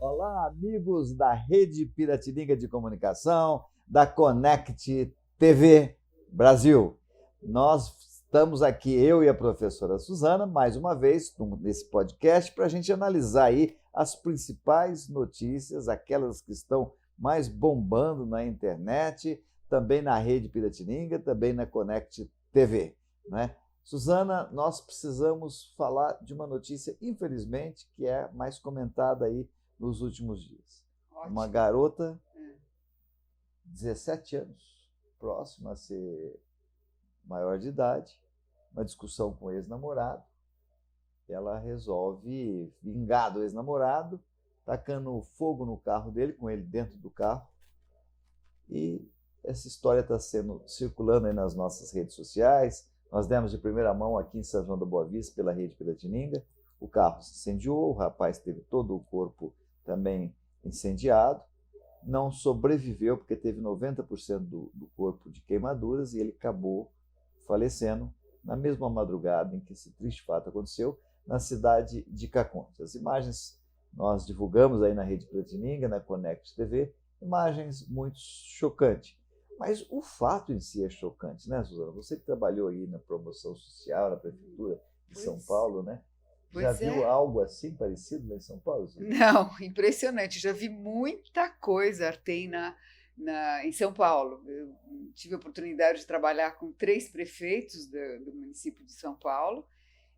Olá, amigos da Rede Piratininga de Comunicação, da Connect TV Brasil. Nós estamos aqui, eu e a professora Suzana, mais uma vez, nesse podcast, para a gente analisar aí as principais notícias, aquelas que estão mais bombando na internet, também na Rede Piratininga, também na Connect TV, né? Suzana, nós precisamos falar de uma notícia, infelizmente, que é mais comentada aí nos últimos dias. Ótimo. Uma garota, 17 anos, próxima a ser maior de idade, uma discussão com o ex-namorado, ela resolve vingar do ex-namorado, tacando fogo no carro dele, com ele dentro do carro, e essa história está sendo circulando aí nas nossas redes sociais. Nós demos de primeira mão aqui em São João da Boa Vista pela Rede Piratininga. O carro se incendiou, o rapaz teve todo o corpo também incendiado. Não sobreviveu porque teve 90% do corpo de queimaduras e ele acabou falecendo na mesma madrugada em que esse triste fato aconteceu, na cidade de Caconde. As imagens nós divulgamos aí na Rede Piratininga, na Connect TV, imagens muito chocantes. Mas o fato em si é chocante, né, Suzana? Você que trabalhou aí na promoção social, na prefeitura de São Paulo, né? Já viu algo assim parecido lá em São Paulo, Suzana? Não, impressionante. Já vi muita coisa, Artem, em São Paulo. Eu tive a oportunidade de trabalhar com 3 prefeitos do município de São Paulo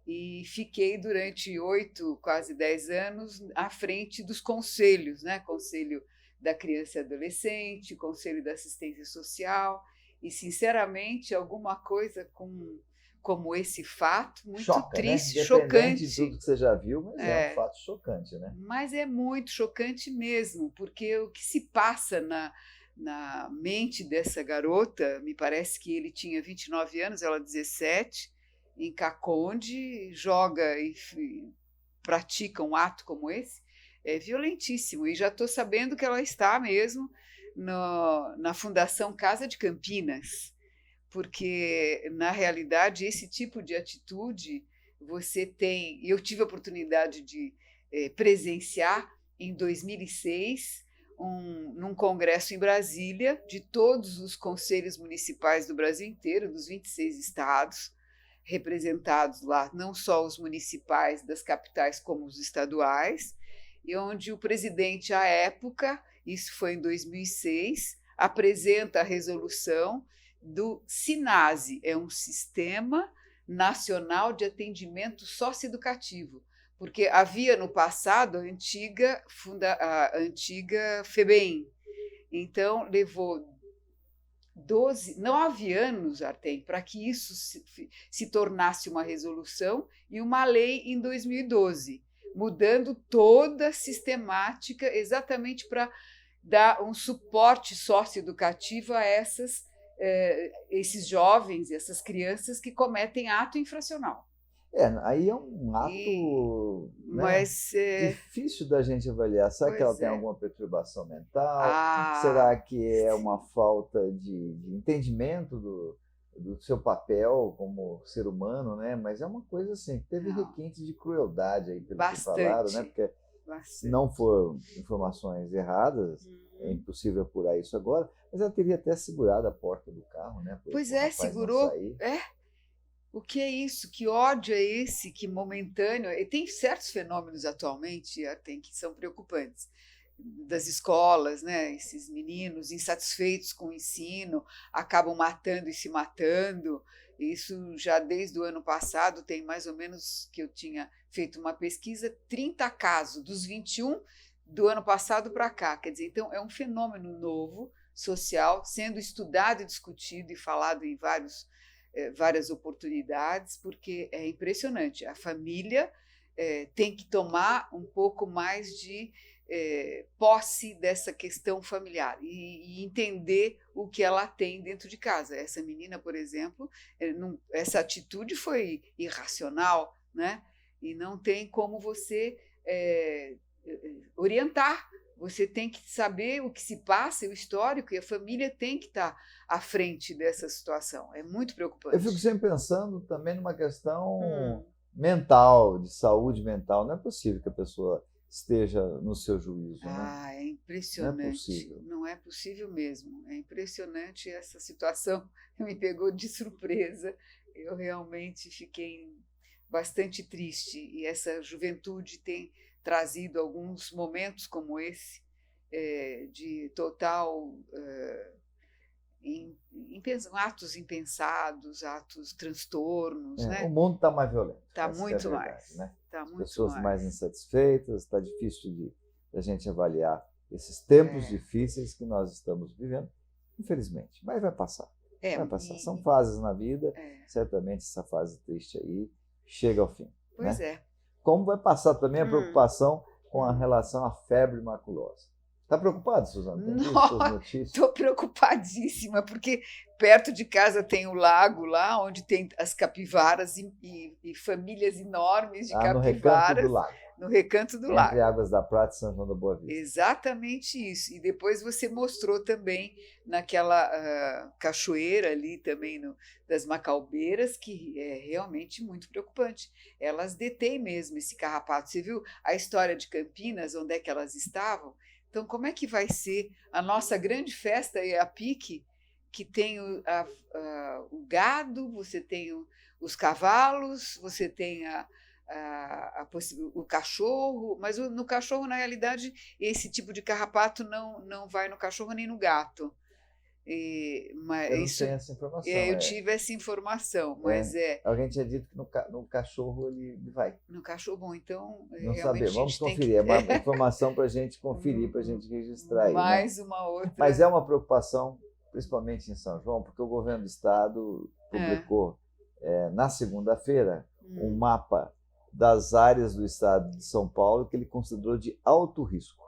e fiquei durante 8, quase 10 anos à frente dos conselhos, né? Conselho da Criança e Adolescente, Conselho da Assistência Social, e, sinceramente, alguma coisa como esse fato, muito triste, né? chocante. De tudo que você já viu, mas é um fato chocante, né? Mas é muito chocante mesmo, porque o que se passa na mente dessa garota, me parece que ele tinha 29 anos, ela 17, em Caconde, joga e pratica um ato como esse, é violentíssimo. E já estou sabendo que ela está mesmo na Fundação Casa de Campinas, porque, na realidade, esse tipo de atitude você tem... Eu tive a oportunidade de presenciar em 2006, num congresso em Brasília, de todos os conselhos municipais do Brasil inteiro, dos 26 estados, representados lá, não só os municipais das capitais como os estaduais, e onde o presidente, à época, isso foi em 2006, apresenta a resolução do SINASE, é um Sistema Nacional de Atendimento Socioeducativo, porque havia no passado a antiga FEBEM. Então, levou 9 anos, Artem, para que isso se tornasse uma resolução e uma lei em 2012, mudando toda a sistemática exatamente para dar um suporte socioeducativo a esses jovens, essas crianças que cometem ato infracional. Aí é um ato difícil da gente avaliar. Será que ela tem alguma perturbação mental? Será que é uma falta de entendimento do seu papel como ser humano, né? Mas é uma coisa assim, teve requinte de crueldade aí, pelo que falaram, né? Porque se não for informações erradas, é impossível apurar isso agora, mas ela teria até segurado a porta do carro, né? Pois é, segurou. O que é isso? Que ódio é esse? Que momentâneo? E tem certos fenômenos atualmente, que são preocupantes, das escolas, né? Esses meninos insatisfeitos com o ensino acabam matando e se matando. Isso já desde o ano passado tem mais ou menos, que eu tinha feito uma pesquisa, 30 casos dos 21 do ano passado para cá. Quer dizer, então é um fenômeno novo, social, sendo estudado e discutido e falado em várias oportunidades, porque é impressionante. A família tem que tomar um pouco mais de posse dessa questão familiar e entender o que ela tem dentro de casa. Essa menina, por exemplo, essa atitude foi irracional, né? E não tem como você orientar. Você tem que saber o que se passa, o histórico, e a família tem que estar à frente dessa situação. É muito preocupante. Eu fico sempre pensando também numa questão mental, de saúde mental. Não é possível que a pessoa esteja no seu juízo, né? Ah, é impressionante. Não é possível. Não é possível mesmo. É impressionante essa situação. Me pegou de surpresa. Eu realmente fiquei bastante triste. E essa juventude tem trazido alguns momentos como esse, de total atos impensados, atos transtornos, né? O mundo está mais violento. Está essa muito que é a verdade, mais. né? Tá As muito pessoas mais mais. insatisfeitas, está difícil de a gente avaliar esses tempos difíceis que nós estamos vivendo, infelizmente. Mas vai passar. Vai passar. São fases na vida, certamente essa fase triste aí chega ao fim. Pois né? é. Como vai passar também a preocupação com a relação à febre maculosa. Está preocupada, Suzana? Tem visto suas notícias? Estou preocupadíssima, porque perto de casa tem o lago lá, onde tem as capivaras e famílias enormes de capivaras. No Recanto do Lago. No Recanto do Lago. Entre Águas da Prata e São João da Boa Vista. Exatamente isso. E depois você mostrou também naquela cachoeira ali também das Macaubeiras, que é realmente muito preocupante. Elas detêm mesmo esse carrapato. Você viu a história de Campinas, onde é que elas estavam? Então, como é que vai ser a nossa grande festa a pique, que tem o gado, você tem os cavalos, você tem o cachorro, mas no cachorro, na realidade, esse tipo de carrapato não vai no cachorro nem no gato. Mas eu não tenho essa informação. Eu tive essa informação, mas alguém tinha dito que no cachorro ele vai. No cachorro, bom, então não sabemos. Vamos conferir. É uma informação para a gente conferir, para a gente registrar aí. Mais uma outra. Mas é uma preocupação, principalmente em São João, porque o governo do estado publicou na segunda-feira um mapa das áreas do estado de São Paulo que ele considerou de alto risco.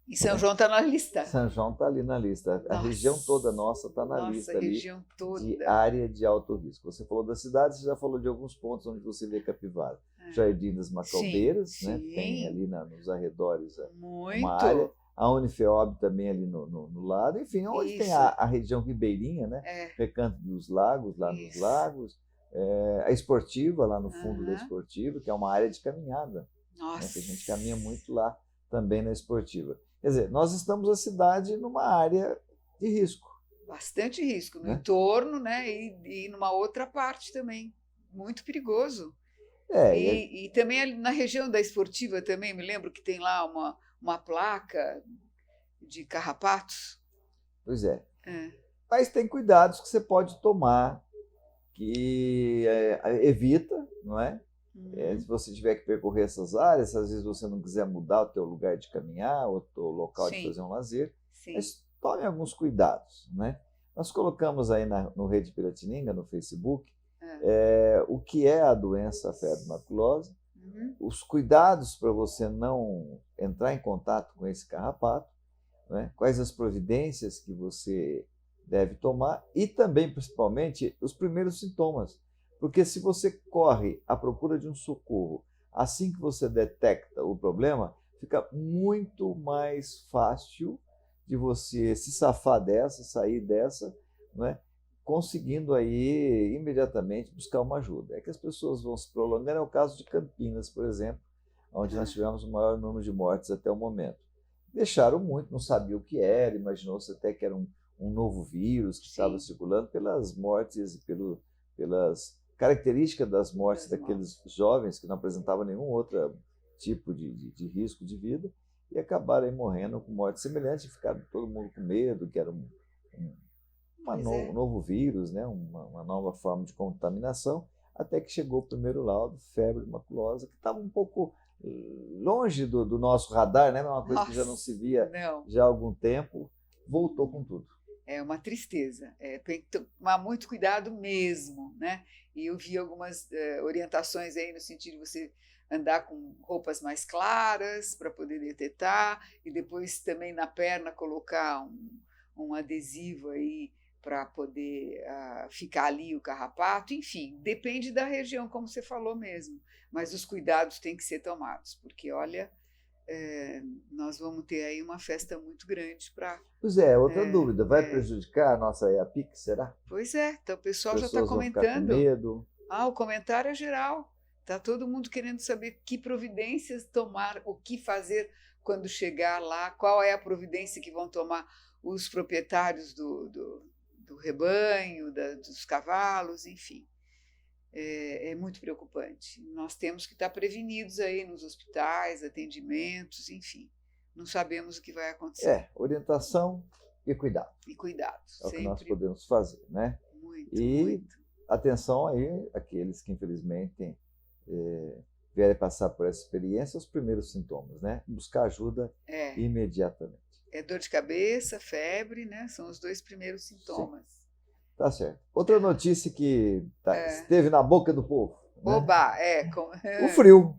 E São João está na lista. São João está ali na lista. A região toda nossa está na lista ali de área de alto risco. Você falou da cidade, você já falou de alguns pontos onde você vê capivara. Jardim das Macaubeiras, né? Tem ali nos arredores uma área. A Unifeob também ali no lado. Enfim, onde tem a região ribeirinha, né? Recanto dos Lagos, lá nos lagos. A Esportiva, lá no fundo da Esportiva, que é uma área de caminhada. Né? Que a gente caminha muito lá também na Esportiva. Quer dizer, nós estamos a cidade numa área de risco. Bastante risco, no entorno, né? E numa outra parte também. Muito perigoso. E também ali na região da Esportiva também, me lembro que tem lá uma placa de carrapatos. Pois é. Mas tem cuidados que você pode tomar que evita, não é? Se você tiver que percorrer essas áreas, às vezes você não quiser mudar o teu lugar de caminhar, o teu local de fazer um lazer, mas tome alguns cuidados, né? Nós colocamos aí no Rede Piratininga, no Facebook, o que é a doença febre maculosa, os cuidados para você não entrar em contato com esse carrapato, né? Quais as providências que você deve tomar e também, principalmente, os primeiros sintomas. Porque se você corre à procura de um socorro assim que você detecta o problema, fica muito mais fácil de você se safar dessa, sair dessa, né? Conseguindo aí imediatamente buscar uma ajuda. É que as pessoas vão se prolongando. É o caso de Campinas, por exemplo, onde nós tivemos o maior número de mortes até o momento. Deixaram muito, não sabia o que era, imaginou-se até que era um novo vírus que estava circulando pelas mortes e pelas características das mortes daqueles jovens que não apresentavam nenhum outro tipo de risco de vida e acabaram aí morrendo com morte semelhante, ficaram todo mundo com medo, que era um novo vírus, né? uma nova forma de contaminação, até que chegou o primeiro laudo, febre maculosa, que estava um pouco longe do nosso radar, né? Uma coisa que já não se via já há algum tempo, voltou com tudo. É uma tristeza. Tem que tomar muito cuidado mesmo, né? E eu vi algumas orientações aí no sentido de você andar com roupas mais claras para poder detectar e depois também na perna colocar um adesivo aí para poder ficar ali o carrapato. Enfim, depende da região, como você falou mesmo. Mas os cuidados têm que ser tomados, porque, olha, nós vamos ter aí uma festa muito grande para... Pois é, outra dúvida, vai prejudicar a nossa EAPIC, será? Pois é, então o pessoal já está comentando. Vão ficar com medo. O comentário é geral. Está todo mundo querendo saber que providências tomar, o que fazer quando chegar lá, qual é a providência que vão tomar os proprietários do rebanho, dos cavalos, enfim. É muito preocupante. Nós temos que estar prevenidos aí nos hospitais, atendimentos, enfim. Não sabemos o que vai acontecer. Orientação e cuidado. E cuidado. É o que nós podemos fazer, né? Muito. Atenção aí, aqueles que infelizmente vierem passar por essa experiência, os primeiros sintomas, né? Buscar ajuda imediatamente. Dor de cabeça, febre, né? São os 2 primeiros sintomas. Sim. Tá certo. Outra notícia que esteve na boca do povo. Oba, O frio.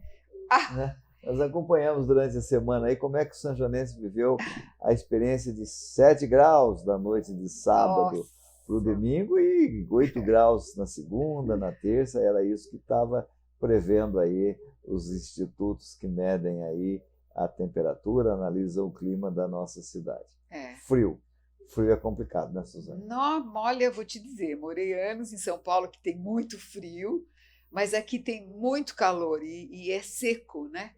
Né? Nós acompanhamos durante a semana aí como é que o sanjonense viveu a experiência de 7 graus da noite de sábado para o domingo e 8 graus na segunda, na terça. Era isso que estava prevendo aí os institutos que medem aí a temperatura, analisam o clima da nossa cidade. Frio. Frio é complicado, né, Suzana? Não, olha, vou te dizer, morei anos em São Paulo, que tem muito frio, mas aqui tem muito calor e é seco, né?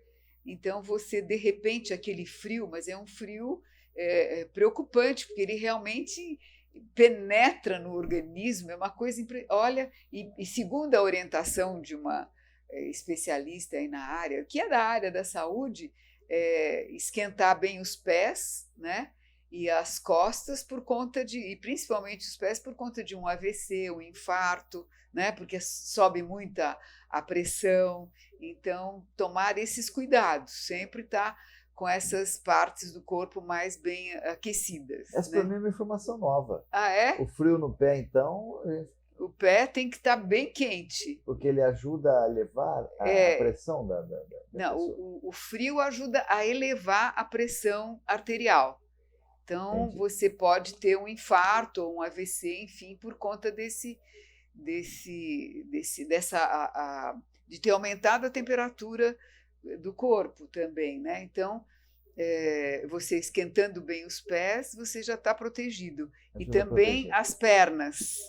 Então, você, de repente, aquele frio, mas é um frio preocupante, porque ele realmente penetra no organismo, é uma coisa... Olha, e segundo a orientação de uma especialista aí na área, que é da área da saúde, esquentar bem os pés, né? E as costas e principalmente os pés por conta de um AVC, um infarto, né? Porque sobe muito a pressão. Então, tomar esses cuidados, sempre estar com essas partes do corpo mais bem aquecidas. Essa para mim é uma informação nova. Ah, é? O frio no pé, então... O pé tem que estar bem quente. Porque ele ajuda a elevar a pressão da Não, pessoa. o frio ajuda a elevar a pressão arterial. Então, Entendi. Você pode ter um infarto ou um AVC, enfim, por conta de ter aumentado a temperatura do corpo também, né? Então, você esquentando bem os pés, você já está protegido. E também as pernas,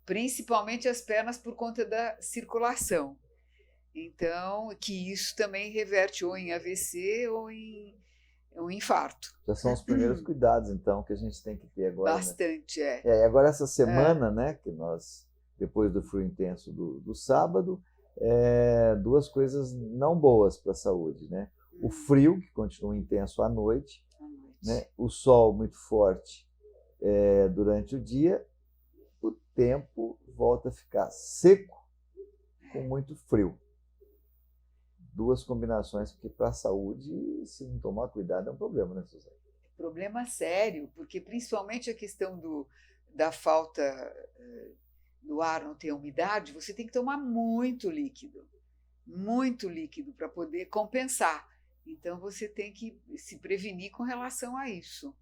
principalmente as pernas por conta da circulação. Então, que isso também reverte ou em AVC ou em um infarto. Já são os primeiros cuidados, então, que a gente tem que ter agora. Bastante, né? E agora essa semana, né, que nós, depois do frio intenso do sábado, 2 coisas não boas para a saúde, né? O frio, que continua intenso à noite, né? O sol muito forte durante o dia, o tempo volta a ficar seco com muito frio. 2 combinações que para a saúde, se não tomar cuidado, é um problema, né, Suzana? Problema sério, porque principalmente a questão da falta do ar não ter umidade, você tem que tomar muito líquido para poder compensar. Então você tem que se prevenir com relação a isso.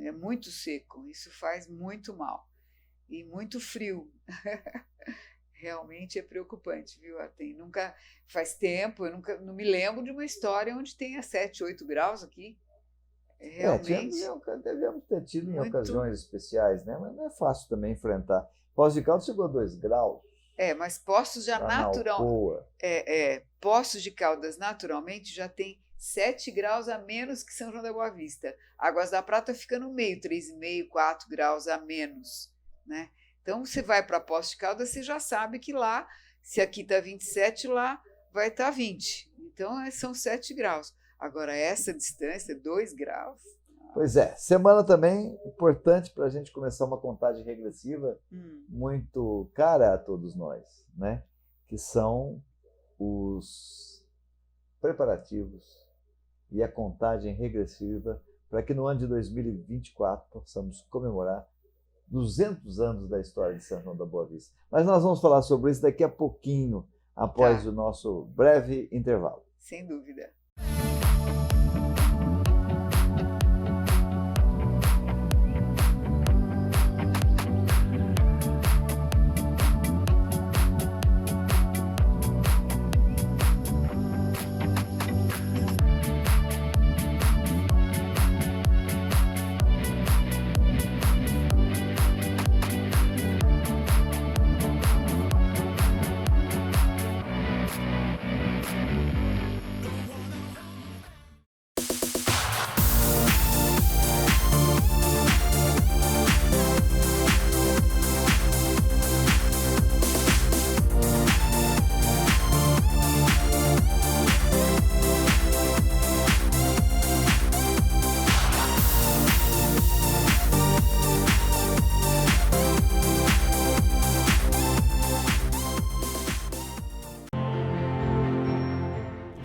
É muito seco, isso faz muito mal. E muito frio. Realmente é preocupante, viu? Faz tempo, eu não me lembro de uma história onde tenha 7, 8 graus aqui. Realmente. Devemos ter tido em ocasiões especiais, né? Mas não é fácil também enfrentar. Poços de Caldas chegou a 2 graus. Mas Poços já Poços de Caldas naturalmente já tem 7 graus a menos que São João da Boa Vista. Águas da Prata fica no meio, 3,5, 4 graus a menos, né? Então, você vai para Poços de Caldas, você já sabe que lá, se aqui está 27, lá vai estar 20. Então, são 7 graus. Agora, essa distância, 2 graus. Pois é. Semana também importante para a gente começar uma contagem regressiva muito cara a todos nós, né? Que são os preparativos e a contagem regressiva para que no ano de 2024 possamos comemorar 200 anos da história de São João da Boa Vista. Mas nós vamos falar sobre isso daqui a pouquinho, após o nosso breve intervalo. Sem dúvida.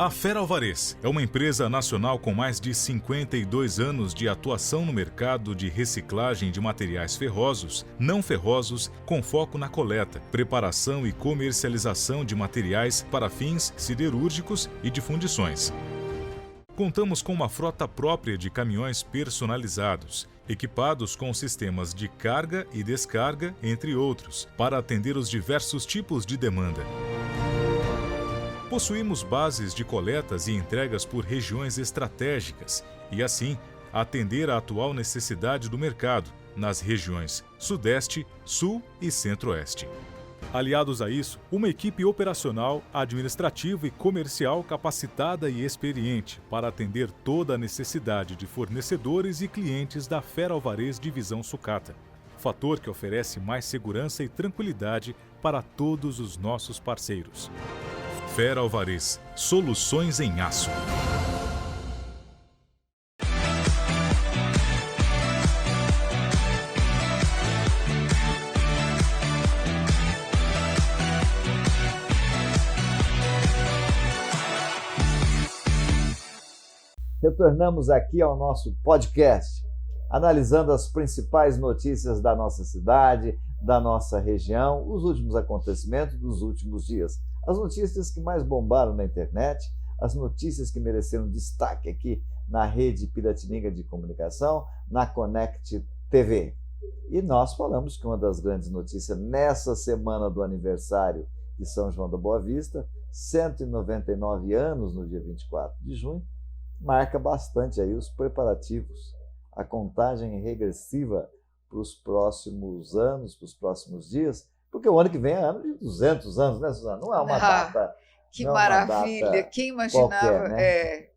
A Feralvarez é uma empresa nacional com mais de 52 anos de atuação no mercado de reciclagem de materiais ferrosos, não ferrosos, com foco na coleta, preparação e comercialização de materiais para fins siderúrgicos e de fundições. Contamos com uma frota própria de caminhões personalizados, equipados com sistemas de carga e descarga, entre outros, para atender os diversos tipos de demanda. Possuímos bases de coletas e entregas por regiões estratégicas e, assim, atender à atual necessidade do mercado nas regiões Sudeste, Sul e Centro-Oeste. Aliados a isso, uma equipe operacional, administrativa e comercial capacitada e experiente para atender toda a necessidade de fornecedores e clientes da Feralvarez Divisão Sucata, fator que oferece mais segurança e tranquilidade para todos os nossos parceiros. Feralvarez, soluções em aço. Retornamos aqui ao nosso podcast, analisando as principais notícias da nossa cidade, da nossa região, os últimos acontecimentos dos últimos dias. As notícias que mais bombaram na internet, as notícias que mereceram destaque aqui na rede Piratininga de Comunicação, na Connect TV. E nós falamos que uma das grandes notícias nessa semana do aniversário de São João da Boa Vista, 199 anos no dia 24 de junho, marca bastante aí os preparativos, a contagem regressiva para os próximos anos, para os próximos dias, porque o ano que vem é ano de 200 anos, né, Suzana? Não é uma data. Que não maravilha! É uma data quem imaginava? qualquer, né?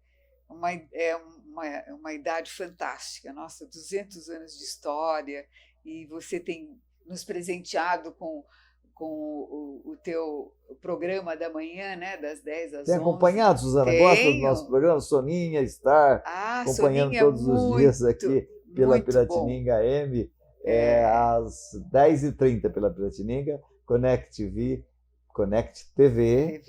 Uma idade fantástica. Nossa, 200 anos de história, e você tem nos presenteado com o teu programa da manhã, né, das 10 às 11. Tem acompanhado, Suzana? Tenho. Gosta do nosso programa? Soninha, Star, acompanhando Soninha, todos os dias aqui pela Piratininga bom. AM, às 10h30 pela Piratininga, Connect TV,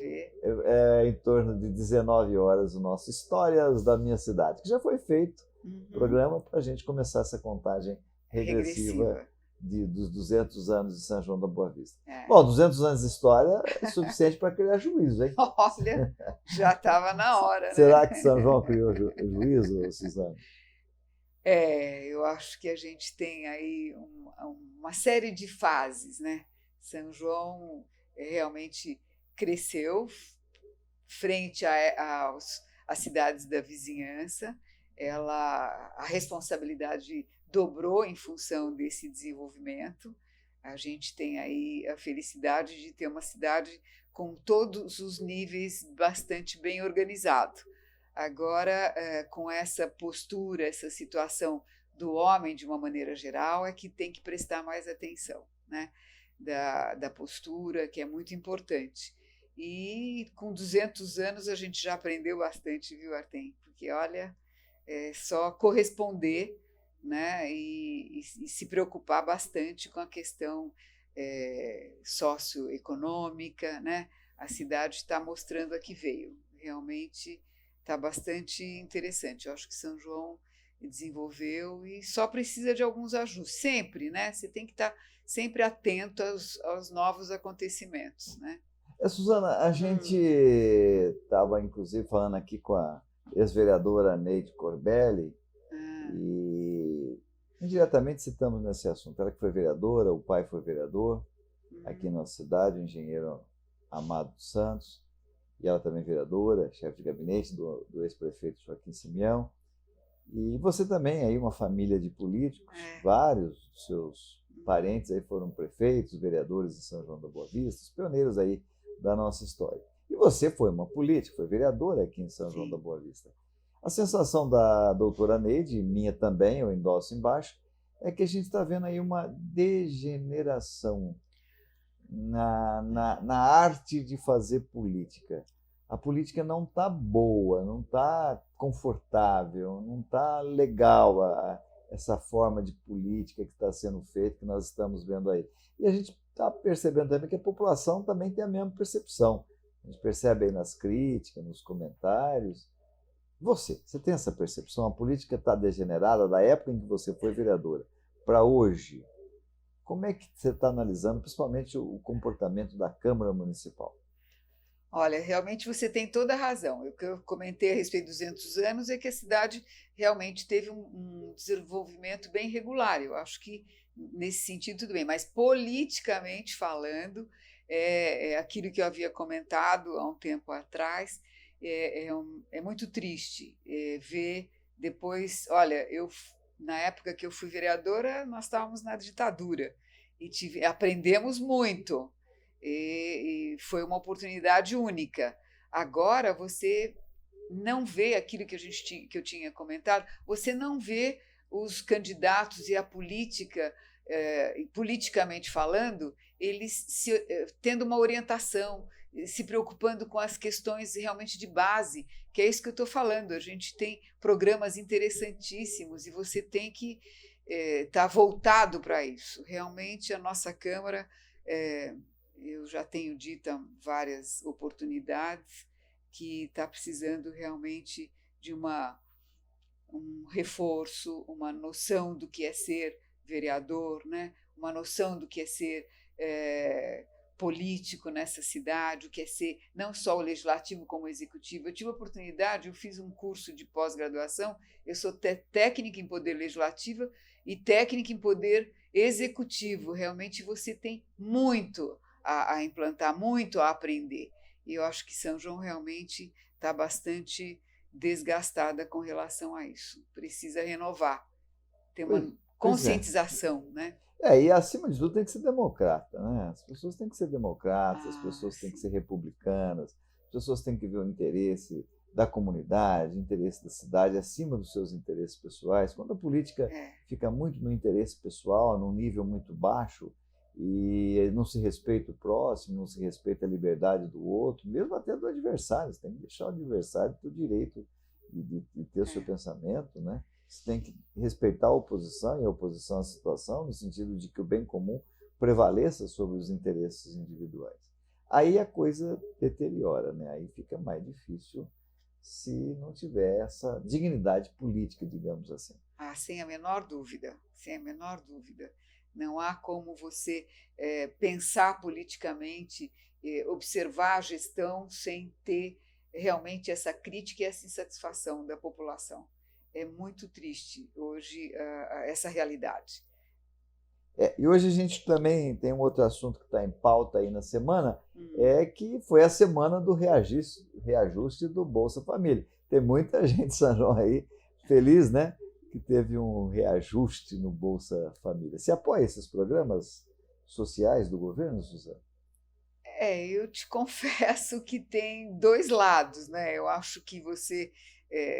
em torno de 19 horas, o nosso Histórias da Minha Cidade, que já foi feito programa para a gente começar essa contagem regressiva. Dos 200 anos de São João da Boa Vista. Bom, 200 anos de história é suficiente para criar juízo, hein? Olha, já estava na hora. Será né? que São João criou juízo, Suzana? Eu acho que a gente tem aí uma série de fases, né? São João realmente cresceu frente às cidades da vizinhança, a responsabilidade dobrou em função desse desenvolvimento. A gente tem aí a felicidade de ter uma cidade com todos os níveis bastante bem organizado. Agora, com essa postura, essa situação do homem de uma maneira geral, é que tem que prestar mais atenção, né? Da postura, que é muito importante. E com 200 anos a gente já aprendeu bastante, viu, Artem? Porque, olha, é só corresponder, né, e se preocupar bastante com a questão socioeconômica, né? A cidade está mostrando a que veio. Realmente está bastante interessante. Eu acho que São João desenvolveu e só precisa de alguns ajustes. Sempre, né? Você tem que estar sempre atento aos novos acontecimentos, né? Suzana, a gente estava, inclusive, falando aqui com a ex-vereadora Neide Corbelli, e indiretamente citamos nesse assunto. Ela que foi vereadora, o pai foi vereador aqui na nossa cidade, o engenheiro Amado dos Santos, e ela também vereadora, chefe de gabinete do ex-prefeito Joaquim Simeão. E você também, aí uma família de políticos, vários dos seus parentes aí foram prefeitos, vereadores de São João da Boa Vista, os pioneiros aí da nossa história. E você foi uma política, foi vereadora aqui em São João da Boa Vista. A sensação da doutora Neide, minha também, eu endosso embaixo, é que a gente está vendo aí uma degeneração na arte de fazer política. A política não está boa, não está confortável, não está legal essa forma de política que está sendo feita, que nós estamos vendo aí. E a gente está percebendo também que a população também tem a mesma percepção. A gente percebe aí nas críticas, nos comentários. Você tem essa percepção? A política está degenerada da época em que você foi vereadora para hoje? Como é que você está analisando, principalmente o comportamento da Câmara Municipal? Olha, realmente você tem toda a razão. O que eu comentei a respeito dos 200 anos é que a cidade realmente teve um desenvolvimento bem regular. Eu acho que, nesse sentido, tudo bem. Mas, politicamente falando, é aquilo que eu havia comentado há um tempo atrás, é muito triste ver depois... Olha, na época que eu fui vereadora, nós estávamos na ditadura e aprendemos muito. E foi uma oportunidade única. Agora você não vê aquilo que eu tinha comentado, você não vê os candidatos e a política, politicamente falando, eles tendo uma orientação, se preocupando com as questões realmente de base, que é isso que eu estou falando. A gente tem programas interessantíssimos e você tem que estar voltado para isso. Realmente, a nossa Câmara... eu já tenho dito em várias oportunidades que está precisando realmente de um reforço, uma noção do que é ser vereador, né? Uma noção do que é ser político nessa cidade, o que é ser não só o legislativo como o executivo. Eu tive a oportunidade, eu fiz um curso de pós-graduação, eu sou técnica em poder legislativo e técnica em poder executivo. Realmente você tem muito a implantar, muito a aprender. E eu acho que São João realmente está bastante desgastada com relação a isso. Precisa renovar, ter uma conscientização, né? E acima de tudo tem que ser democrata, né? As pessoas têm que ser democratas, as pessoas têm que ser republicanas, as pessoas têm que ver o interesse da comunidade, o interesse da cidade acima dos seus interesses pessoais. Quando a política fica muito no interesse pessoal, num nível muito baixo, e não se respeita o próximo, não se respeita a liberdade do outro, mesmo até do adversário. Você tem que deixar o adversário ter o direito de ter o seu pensamento, né? Você tem que respeitar a oposição e a oposição à situação, no sentido de que o bem comum prevaleça sobre os interesses individuais. Aí a coisa deteriora, né? Aí fica mais difícil se não tiver essa dignidade política, digamos assim. Sem a menor dúvida, sem a menor dúvida. Não há como você pensar politicamente, observar a gestão sem ter realmente essa crítica e essa insatisfação da população. É muito triste hoje essa realidade. E hoje a gente também tem um outro assunto que está em pauta aí na semana, que foi a semana do reajuste do Bolsa Família. Tem muita gente em São João aí feliz, né? Que teve um reajuste no Bolsa Família. Você apoia esses programas sociais do governo, Suzana? Eu te confesso que tem dois lados, né? Eu acho que você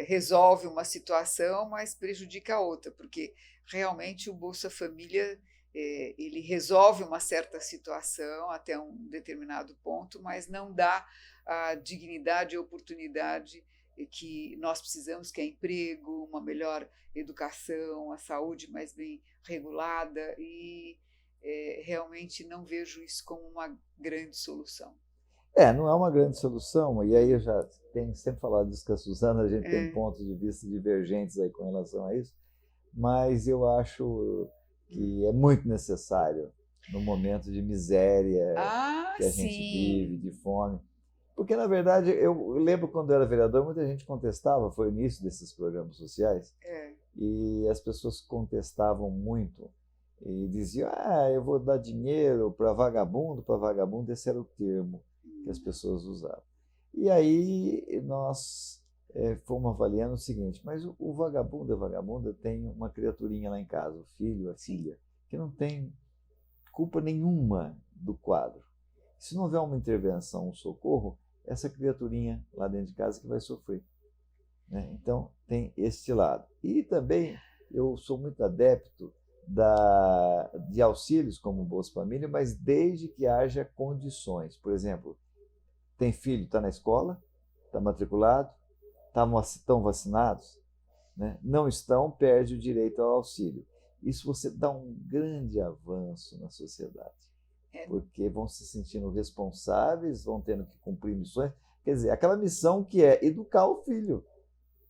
resolve uma situação, mas prejudica a outra, porque realmente o Bolsa Família ele resolve uma certa situação até um determinado ponto, mas não dá a dignidade e oportunidade que nós precisamos, que é emprego, uma melhor educação, a saúde mais bem regulada, e realmente não vejo isso como uma grande solução. Não é uma grande solução, e aí eu já tenho sempre falado disso com a Suzana, a gente tem pontos de vista divergentes aí com relação a isso, mas eu acho que é muito necessário no momento de miséria que a gente vive, de fome. Porque, na verdade, eu lembro quando eu era vereador, muita gente contestava, foi o início desses programas sociais, e as pessoas contestavam muito e diziam, eu vou dar dinheiro para vagabundo, esse era o termo que as pessoas usavam. E aí nós fomos avaliando o seguinte, mas o vagabundo, a vagabunda tem uma criaturinha lá em casa, o filho, a filha, que não tem culpa nenhuma do quadro. Se não houver uma intervenção, um socorro, essa criaturinha lá dentro de casa que vai sofrer, né? Então, tem este lado. E também eu sou muito adepto de auxílios como o Bolsa Família, mas desde que haja condições. Por exemplo, tem filho, está na escola, está matriculado, estão vacinados, né? Não estão, perde o direito ao auxílio. Isso você dá um grande avanço na sociedade. porque vão se sentindo responsáveis, vão tendo que cumprir missões. Quer dizer, aquela missão que é educar o filho,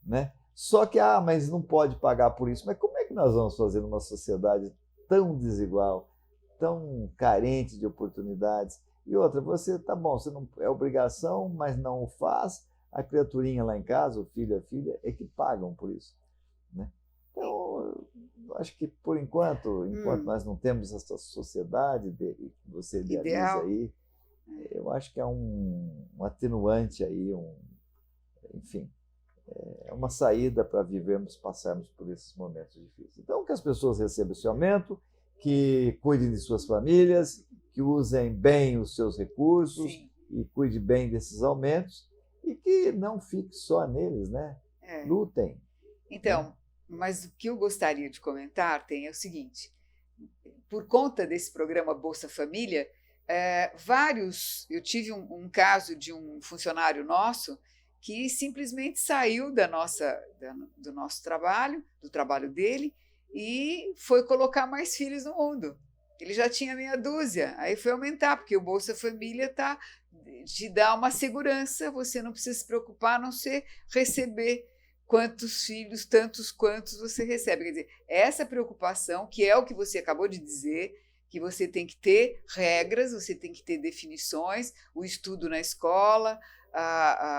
né? Só que, mas não pode pagar por isso. Mas como é que nós vamos fazer numa sociedade tão desigual, tão carente de oportunidades? E outra, você, tá bom, você não é obrigação, mas não o faz. A criaturinha lá em casa, o filho, a filha, é que pagam por isso, né? Então, eu acho que, por enquanto nós não temos essa sociedade que você idealiza Ideal. aí, eu acho que é um atenuante aí, enfim, é uma saída para passarmos por esses momentos difíceis. Então, que as pessoas recebam esse aumento, que cuidem de suas famílias, que usem bem os seus recursos. Sim. E cuide bem desses aumentos e que não fique só neles, né? Lutem. Então, mas o que eu gostaria de comentar é o seguinte: por conta desse programa Bolsa Família, eu tive um caso de um funcionário nosso que simplesmente saiu do nosso trabalho, do trabalho dele, e foi colocar mais filhos no mundo. Ele já tinha meia dúzia, aí foi aumentar, porque o Bolsa Família te dá uma segurança, você não precisa se preocupar, a não ser receber quantos filhos, tantos quantos você recebe. Quer dizer, essa preocupação, que é o que você acabou de dizer, que você tem que ter regras, você tem que ter definições, o estudo na escola,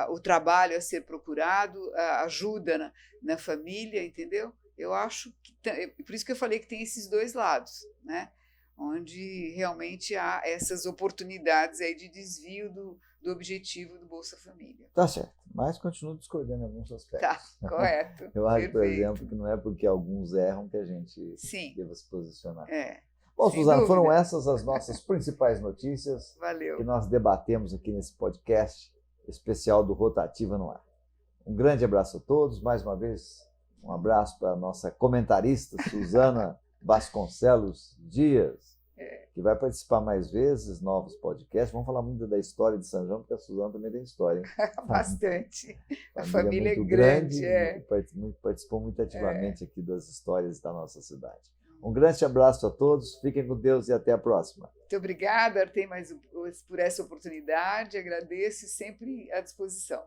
o trabalho a ser procurado, a ajuda na família, entendeu? Eu acho que, por isso que eu falei que tem esses dois lados, né? Onde realmente há essas oportunidades aí de desvio do objetivo do Bolsa Família. Tá certo, mas continuo discordando em alguns aspectos. Tá, correto. Eu acho, por exemplo, que não é porque alguns erram que a gente deva se posicionar. Bom, Suzana, foram essas as nossas principais notícias. Valeu. Que nós debatemos aqui nesse podcast especial do Rotativa no Ar. Um grande abraço a todos, mais uma vez, um abraço para a nossa comentarista, Suzana Vasconcelos Dias, que vai participar mais vezes, novos podcasts. Vamos falar muito da história de São João, porque a Suzana também tem história, hein? Bastante. A família muito é grande. Participou muito ativamente aqui das histórias da nossa cidade. Um grande abraço a todos, fiquem com Deus e até a próxima. Muito obrigada, Artem, por essa oportunidade, agradeço e sempre à disposição.